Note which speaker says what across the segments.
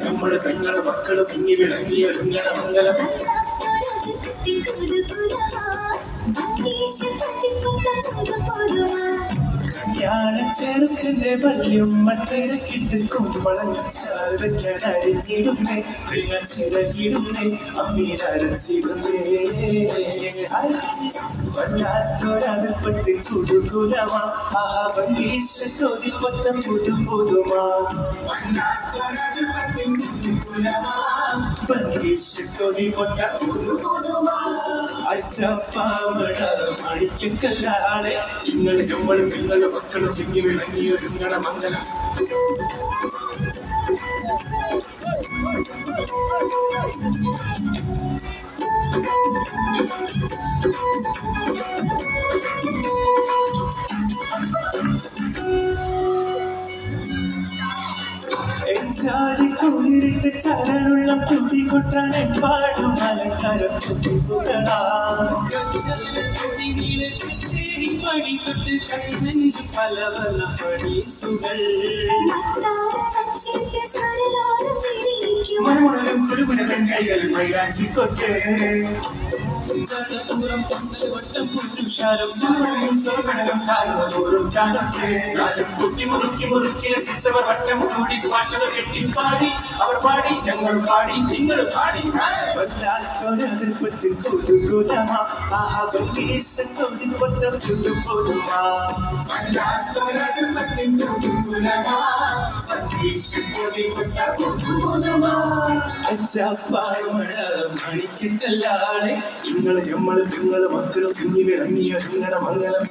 Speaker 1: നമ്മുടെ പെങ്ങളെ മക്കള് കുഞ്ഞി വിളങ്ങിയ ഒരുങ്ങണ മംഗലം ചെറുക്കന്റെ വല്യം മത്തിരക്കിട്ട് കുമ്പളങ്ങാൽ അരിഞ്ഞിടുന്നേ ചിറകിടുന്നേ അമ്മീരച്ചിടുന്നേ വല്ലാത്തൊരടുപ്പത്തിൽ കുടുകുലമാ ആവീശ കൊതിപ്പൊത്തം പുതുപുതുമാ അച്ചപ്പാമട മണിക്കല്ലാളെ നിങ്ങൾ നമ്മളും നിങ്ങളുടെ മക്കളും തിങ്ങി വിളങ്ങി ഒരുങ്ങണ മംഗലം കുളിരിട്ട് കരളുള്ള തുടി കൊട്ടാൻ എമ്പാടും അലങ്കാരം പടി തൊട്ട് കൈനെഞ്ച് പല പല പടീസുകൾ മണമുണരും കുടുകുന പെൺകൈകൾ മൈലാഞ്ചിക്കൊക്കെ ൂറം പന്തലവട്ടം പുരുഷാരം സോമടലും കാലൂറും കാലം കുട്ടി മുറുക്കി മുറുക്കി രസിച്ചവർ വട്ടം കൂടി പാട്ടുകൾ കെട്ടി പാടി അവർ പാടി ഞങ്ങൾ പാടി നിങ്ങൾ പാടി വല്ലാത്തൊരതിർപ്പത്തിൽ കുടുകുലമാ ആവീശൊതിപ്പൊത്തം പുതുപുതുമാ വല്ലാത്തൊരതിർപ്പത്തിൽ കുടുകുലമാ അച്ചപ്പാമഴ മണിക്കല്ലാളെ നിങ്ങളെ നമ്മളും നിങ്ങളെ മക്കളും കുഞ്ഞി വിളങ്ങിയ നിങ്ങളുടെ മംഗലം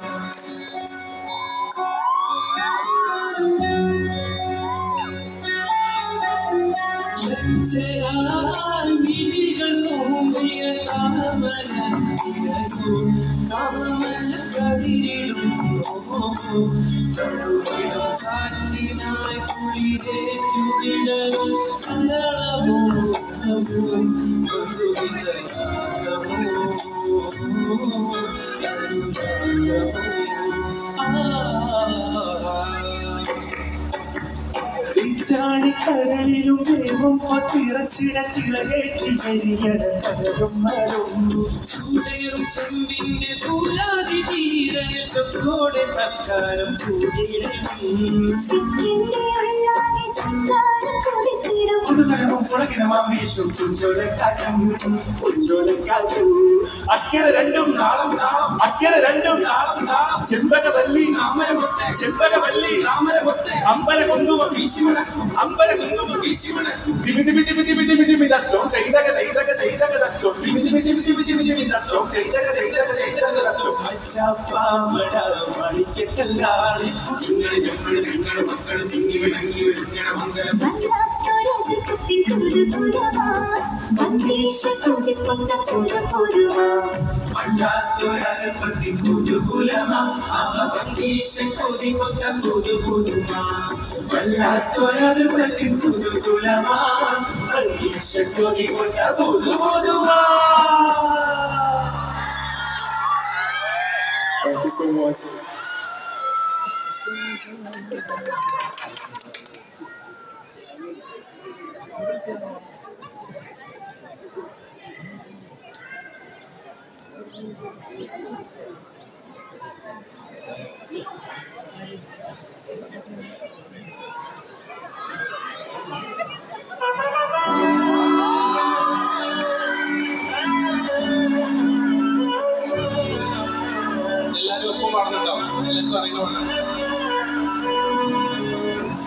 Speaker 1: കാറ്റിനായി കുളിരേറ്റുകിടലും ചാണിക്കരളിലും ദേവം പത്തിറച്ചിടക്കിളകേറ്റി കരിയണ കരളും മരും ചൂടേറും ചെമ്പിന്റെ പൂരാതി തീരനിൽ ചൊക്കോടെ തക്കാരം പുതുകരവും പുളകിനമാം വീശും പുഞ്ചോലക്കാറ്റും അക്കരെ രണ്ടും നാളം നാളം അക്കരെ രണ്ടും നാളം നാളം ചെമ്പകവല്ലി ചെമ്പകവല്ലി അമ്പല കുങ്കുമം വീശി മണക്കും അമ്പല കുങ്കുമം വീശി മണക്കും തിമി തിമി തിമി തിമി തിമി തിമി തത്തോ കൈതക കൈതക കൈതക തത്തോ തിമി തിമി തിമി തിമി തിമി തിമി തത്തോ കൈതക കൈതക കൈതക തത്തോ അച്ചപ്പാമട മണിക്കല്ലാളെ നിങ്ങളെ ഞങ്ങൾ നിങ്ങളുടെ മക്കൾ തിങ്ങി വിളങ്ങി ഒരുങ്ങണ മംഗലം വല്ലാത്തൊരതിർപ്പത്തിൽ കുടുകുലമാ ആവീശൊതിപ്പൊത്തം പുതുപുതുമാ വല്ലാത്തൊരതിർപ്പത്തിൽ കുടുകുലമാ ആവീശൊതിപ്പൊത്തം പുതുപുതുമാ. Thank you so much. എല്ലാവരും ഒപ്പം പാടുന്നുണ്ടോ? എല്ലാവർക്കും അറിയണോ?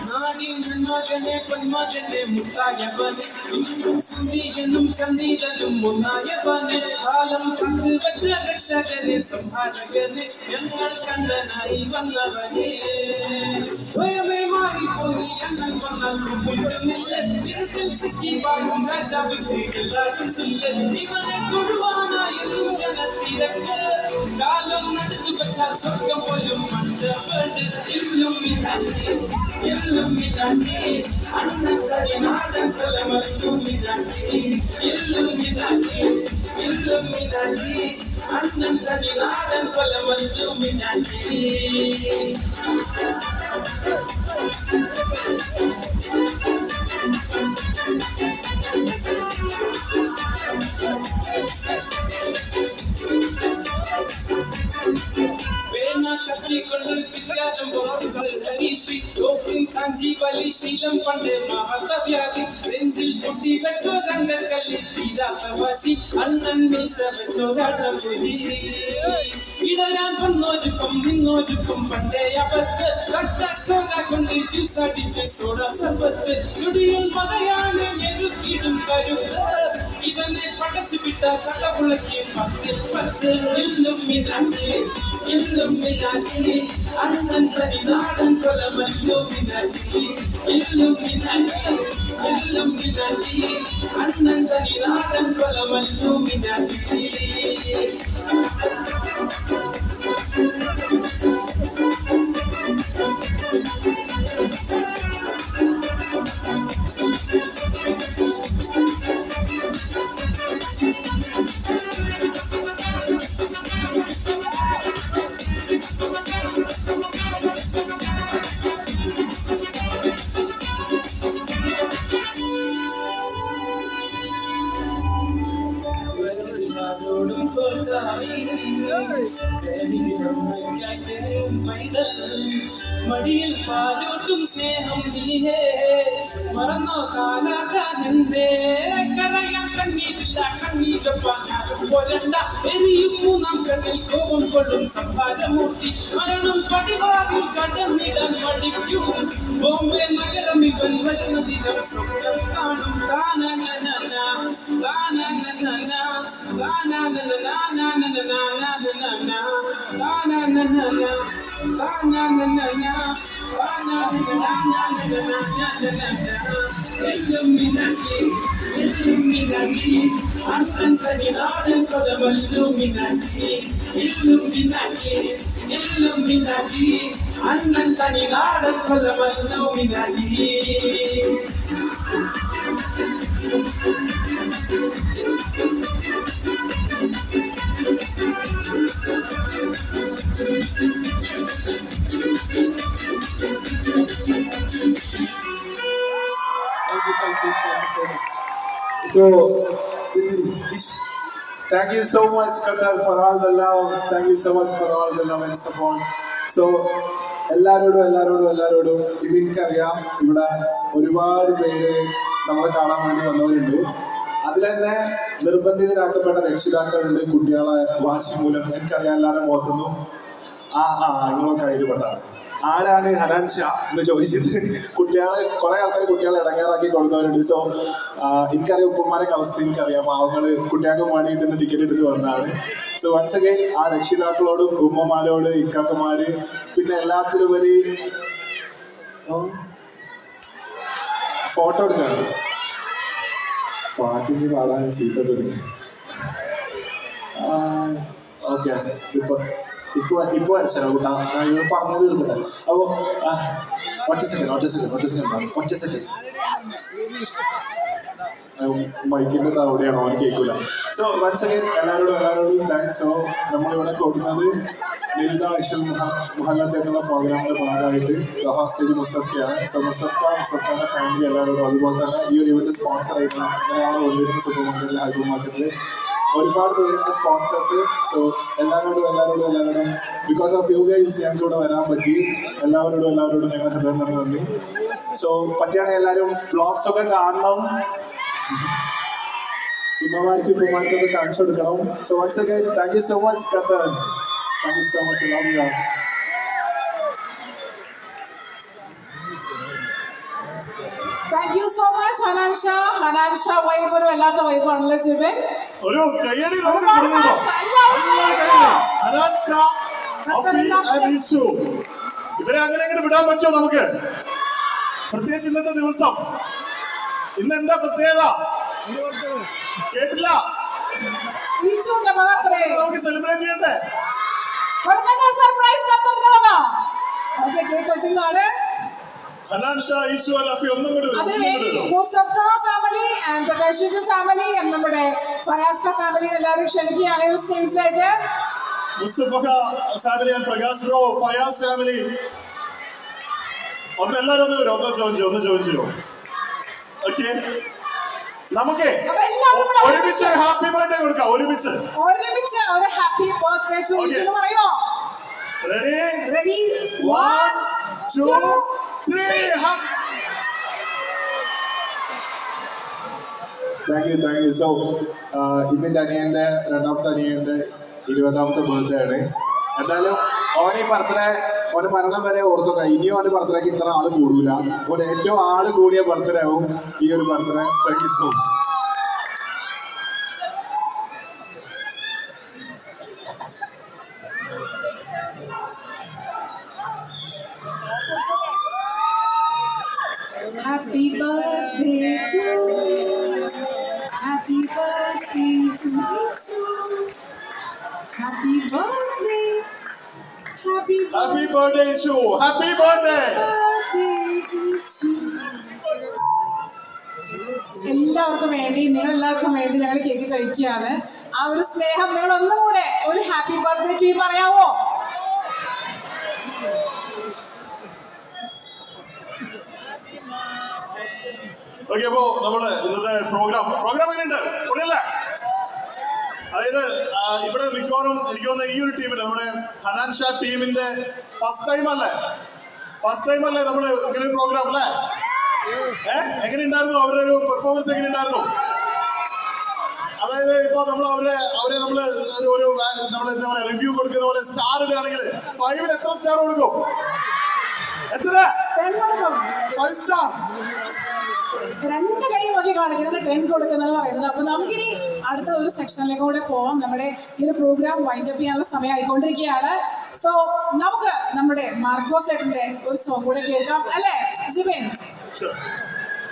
Speaker 1: നാടിൻ പൊന്മകനെ പൊന്മകനെ മുത്തായവനെ ഇന്നും സുന്ദീകനും ചന്ദീരനും ഒന്നായവനെ കാലം പങ്കുവച്ച രക്ഷകനെ സംഹാരകനെ ഞങ്ങൾ കണ്ടനായി വന്നവനെ ഭയമേ മാറിപ്പോയി അണ്ണൻ വന്നാൽ കുമ്പിടുന്നില്ല ഇരുട്ടിൽ സിക്കി വാഴും രാജാവിക്ക് എല്ലാവരും ചൊല്ല ഇവനെ കൊടുവാനായെന്നും ജനത്തിരക്ക് കാലം നടത്തി വെച്ചാൽ സ്വർഗം പോലും മണ്ടപ്പെട്ട് Illuminati, Annakari Nadan Illuminati, Annakari Nadan Illuminati. Kanjivali Shilam Pande Mahatavyadi Renzil Putti Vecho Rangakalli Tidatavashi Annan Misha Vecho Radavudi Idayan Pannojukam Ninnojukam Pande Yapath Ratta Chola Kondi Juice Adiche Soda Sabath Judiyal Madayane Yerukidum Karutha Idane Patachu Pitta Katapulaki Pathil Pathil Illuminati Annan Tani Nadan Kolaman Illuminati Annan Tani Nadan Kolaman Illuminati. മടിയിൽ പാലോട്ടും സ്നേഹം നീഹേ മറന്നോ കാലാകാനന്ദേ കരയാൻ കണ്ണീരില്ല കണ്ണീരപ്പാനാരും പോരണ്ട എരിയും മൂന്നാം കണ്ണിൽ കോപം കൊള്ളും സംഹാരമൂർത്തി മരണം പടിവാതിൽ കടന്നിടാൻ മടിക്കും ബോംബെ നഗരം ഇവൻ വരുന്ന ദിനം സ്വപ്നം കാണും Illuminati, Annan Tani Nadan Kolaman Illuminati, Annan Tani Nadan Kolaman Illuminati.
Speaker 2: Thank you so much. So, thank you so much, Qatar, for all the love. Thank you so much for all the love and support. So, എല്ലാവരോടും ഇതെനിക്കറിയാം ഇവിടെ ഒരുപാട് പേര് നമ്മളെ കാണാൻ വേണ്ടി വന്നവരുണ്ട്. അതിൽ തന്നെ നിർബന്ധിതരാക്കപ്പെട്ട രക്ഷിതാക്കളുണ്ട്. കുട്ടികളെ വാശി മൂലം എനിക്കറിയാം എല്ലാവരും മുഖത്തൊന്നും നിങ്ങളൊക്കെ അതിൽപ്പെട്ടാണ്. ആരാണ് ഹനാൻ ഷാ എന്ന് ചോദിച്ചിട്ട് കുറെ ആൾക്കാർ കുട്ടികളെ ഇടങ്ങേറാക്കി കൊടുക്കുന്നവരുണ്ട്. സോ എനിക്കറിയാം ഉപ്പന്മാരൊക്കെ അവസ്ഥ എനിക്കറിയാം. പാവങ്ങൾ കുട്ടികൾക്ക് വേണ്ടിയിട്ട് ടിക്കറ്റ് എടുത്ത് വന്നതാണ്. സോ വൺസ് അഗൈൻ ആ രക്ഷിതാക്കളോടും ഉമ്മമാരോട് ഇക്കാക്കമാര് പിന്നെ എല്ലാത്തിലുപരി ഫോട്ടോ എടുക്കാറ് പാട്ടിന് പാടാൻ ചീത്തപ്പെടും. ഓക്കെ ഇപ്പൊ വരച്ചാലോ കൂട്ടാ ഞാൻ പറഞ്ഞത് തീർക്കട്ടെ. അപ്പോ ഒറ്റ സെക്കൻഡ് മൈക്കിന്റെ അവിടെയാണോ അവന് കേൾക്കൂല. സോ വൺസ് അഗൈൻ എല്ലാവരോടും താങ്ക്സ്. സോ നമ്മളിവിടെ കൊടുക്കുന്നത് ലളിത ഇഷൽ മുഹല്ലത്ത് എന്നുള്ള പ്രോഗ്രാമിന്റെ ഭാഗമായിട്ട് സ്റ്റേജ് മുസ്തഫയാണ്. സോ മുസ്തഫാന്റെ ഫാമിലി എല്ലാവരോടും അതുപോലെ തന്നെ ഈ ഒരു ഇവന്റ് സ്പോൺസർ ചെയ്യുന്ന അങ്ങനെയാണ് വന്നിരുന്ന സൂപ്പർ മാർക്കറ്റിൽ ഹൈപ്പർ മാർക്കറ്റിൽ ഒരുപാട് പേരുണ്ട് സ്പോൺസേഴ്സ്. സോ എല്ലാവരോടും ബിക്കോസ് ഓഫ് യു ഗൈസ് ഞങ്ങൾക്ക് ഇവിടെ വരാൻ പറ്റി. എല്ലാവരോടും ഞങ്ങൾ ഹൃദയം നിറഞ്ഞ നന്ദി. സോ പറ്റിയാണെങ്കിൽ എല്ലാവരും ബ്ലോഗ്സ് ഒക്കെ കാണണം. ഇമ്മമാർക്കൊക്കെ കാണിച്ചു കൊടുക്കണം. So once again thank you so much Qatar. Thank you so much. Love you.
Speaker 3: Hanan Shah vibe ഒരു വല്ലാത്ത വൈബാണല്ലോ ജിബിൻ.
Speaker 4: ഒരു കയ്യടി നമുക്ക് കൊടുക്കുമോ? ഹനാൻഷ, അഫി ആൻഡ് ഈച്ചു. ഇവരെ അങ്ങനെ വിടാൻ പറ്റുമോ നമുക്ക്? പ്രത്യേകിച്ച് ഇന്നത്തെ ദിവസം. ഇന്ന് എന്താ പ്രത്യേകത? കേട്ടില്ല. നമുക്ക് സെലിബ്രേറ്റ് ചെയ്യണ്ടേ?
Speaker 3: സർപ്രൈസ്
Speaker 4: ഹനാൻഷ, ഈച്ചു, അഫി ഒന്നും കൂടി.
Speaker 3: Mustafa family and Prakash family നമ്മുടെ ഫയാസ്ക ഫാമിലി എല്ലാവരും ക്ഷണിക്കുകയാണ് ഈ സ്റ്റേജിലേക്ക്.
Speaker 4: Mustafa family and Prakash bro, Fayaz family ഒന്ന് എല്ലാവരും ഒന്ന് ചോദിച്ചോ. ഓക്കെ, നമുക്ക് ഒരുമിച്ച് ഹാപ്പി ബർത്ത്ഡേ കൊടുക്കാം. ഒരുമിച്ച്
Speaker 3: ഒരു ഹാപ്പി ബർത്ത്ഡേ ടു ഈച്ചു പറയോ?
Speaker 4: റെഡി 1 2 3.
Speaker 2: Thank you. സോ ഇന്നിൻ്റെ അനിയൻ്റെ രണ്ടാമത്തെ അനിയൻ്റെ 20ാമത്തെ ബർത്ത്ഡേ ആണ്. എന്തായാലും ഓന് മരണം വരെ ഓർത്തുക, ഇനിയും അവൻ്റെ ബർത്ത്ഡേക്ക് ഇത്ര ആള് കൂടൂല. ഓന് ഏറ്റവും ആള് കൂടിയ ബർത്ത്ഡേ ആവും ഈ ഒരു birthday. Thank you so much.
Speaker 3: Happy birthday to you. Happy birthday to you. Happy birthday. Happy
Speaker 4: birthday to you. Happy birthday.
Speaker 3: എല്ലാവർക്കും വേണ്ടി, നിങ്ങളെല്ലാവർക്കും വേണ്ടി ഞങ്ങൾ കേക്ക് കഴിക്കുകയാണ്. ആ ഒരു സ്നേഹം നിങ്ങൾ ഒന്നും കൂടെ ഒരു ഹാപ്പി ബർത്ത്ഡേ ടു യു പറയാവോ?
Speaker 4: ഓക്കെ, അപ്പോ നമ്മള് ഇന്നത്തെ പ്രോഗ്രാം എങ്ങനെയുണ്ട്? പൊളിയല്ലേ? അതായത് ഇവിടെ മിക്കവാറും എനിക്ക് തോന്നുന്ന ഈ ഒരു ടീമിന്റെ, നമ്മുടെ ഹനാൻഷ ടീമിന്റെ ഫസ്റ്റ് ടൈം അല്ലേ നമ്മള് ഇങ്ങനെ ഒരു പ്രോഗ്രാം അല്ലേ? എങ്ങനെ ഉണ്ടായിരുന്നു? അവരുടെ ഒരു പെർഫോമൻസ് എങ്ങനെ ഉണ്ടായിരുന്നു? അതായത് ഇപ്പൊ അവരെ നമ്മള് എന്താ പറയാ, റിവ്യൂ കൊടുക്കുന്ന പോലെ സ്റ്റാർ ഇടുകയാണെങ്കിൽ 5-ന് എത്ര സ്റ്റാർ കൊടുക്കും? എത്ര? 5 സ്റ്റാർ.
Speaker 3: 2 കൈ നോക്കി കാണിക്കുന്നത് 10 കൊടുക്കുന്നത് പറയുന്നത്. അപ്പൊ നമുക്കിനി അടുത്ത ഒരു സെക്ഷനിലേക്ക് കൂടെ പോവാം. നമ്മുടെ ഈ ഒരു പ്രോഗ്രാം വൈൻഡ് അപ്പ് ചെയ്യാനുള്ള സമയം ആയിക്കൊണ്ടിരിക്കുകയാണ്. സോ നമുക്ക് നമ്മുടെ മാർക്കോസ് ഏട്ടന്റെ ഒരു സോങ് കൂടെ കേൾക്കാം അല്ലേ ജിബിൻ?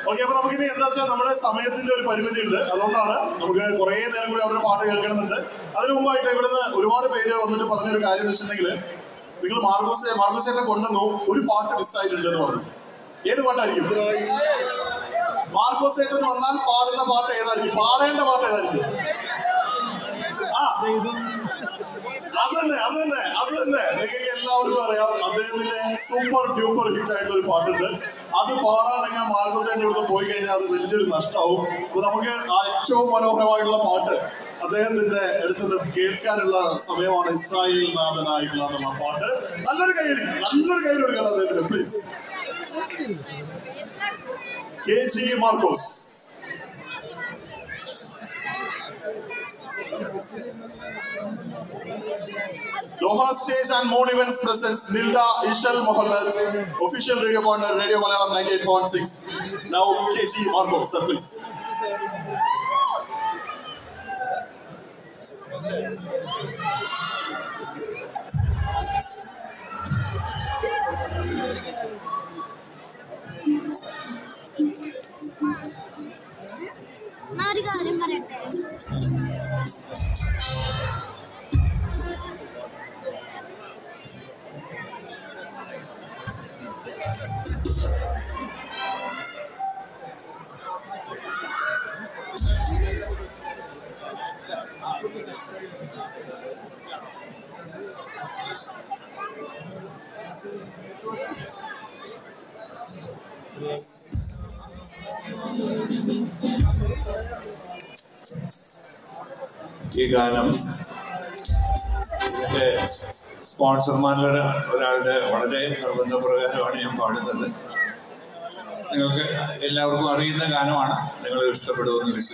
Speaker 4: ഓക്കെ, അപ്പൊ നമുക്കിനി എന്താ വെച്ചാൽ നമ്മുടെ സമയത്തിന്റെ ഒരു പരിമിതി ഉണ്ട്. അതുകൊണ്ടാണ് നമുക്ക് കുറെ നേരം കൂടി അവരുടെ പാട്ട് കേൾക്കണമെന്നുണ്ട്. അതിനു മുമ്പായിട്ട് ഇവിടുന്ന് ഒരുപാട് പേര് വന്നിട്ട് പറഞ്ഞൊരു കാര്യം എന്ന് വെച്ചിട്ടുണ്ടെങ്കിൽ, നിങ്ങൾ മാർക്കോസിനെ കൊണ്ടുവന്നു ഒരു പാട്ട് മിസ്സായിട്ടുണ്ട് എന്ന് പറഞ്ഞു. ഏത് പാട്ടായിരിക്കും? മാർക്കോസ് ഏട്ടൻ വന്നാൽ പാടുന്ന പാട്ട് ഏതായിരിക്കും? പാടേണ്ട പാട്ട് ഏതായിരിക്കും? അത് തന്നെ നിങ്ങൾക്ക് എല്ലാവർക്കും അറിയാം. അദ്ദേഹത്തിന്റെ സൂപ്പർ ഡ്യൂപ്പർ ഹിറ്റ് ആയിട്ടുള്ള ഒരു പാട്ടുണ്ട്. അത് പാടാനെങ്കിൽ മാർക്കോസ് ഏട്ടൻ ഇവിടുന്ന് പോയി കഴിഞ്ഞാൽ അത് വലിയൊരു നഷ്ടമാവും. അപ്പൊ നമുക്ക് ഏറ്റവും മനോഹരമായിട്ടുള്ള പാട്ട് അദ്ദേഹത്തിന്റെ അടുത്ത് കേൾക്കാനുള്ള സമയമാണ്. ഇസ്രായേൽ നാഥനായിട്ടുള്ള എന്നുള്ള പാട്ട്. നല്ലൊരു കൈയടി കൊടുക്കണം അദ്ദേഹത്തിന് please. KG Marcos. Doha Stage and Moon Events presents Nilda Ishal Mohallat, official radio partner, Radio Malayalam 98.6. Now KG Marcos, sir, please.
Speaker 5: ഈ ഗാനം ഇതിൻ്റെ സ്പോൺസർമാരിൽ ഒരാളുടെ വളരെ നിർബന്ധപ്രകാരമാണ് ഞാൻ പാടുന്നത്. നിങ്ങൾക്ക് എല്ലാവർക്കും അറിയുന്ന ഗാനമാണ്. നിങ്ങൾ ഇഷ്ടപ്പെടുമെന്ന് വിശ്വസിക്കുന്നു.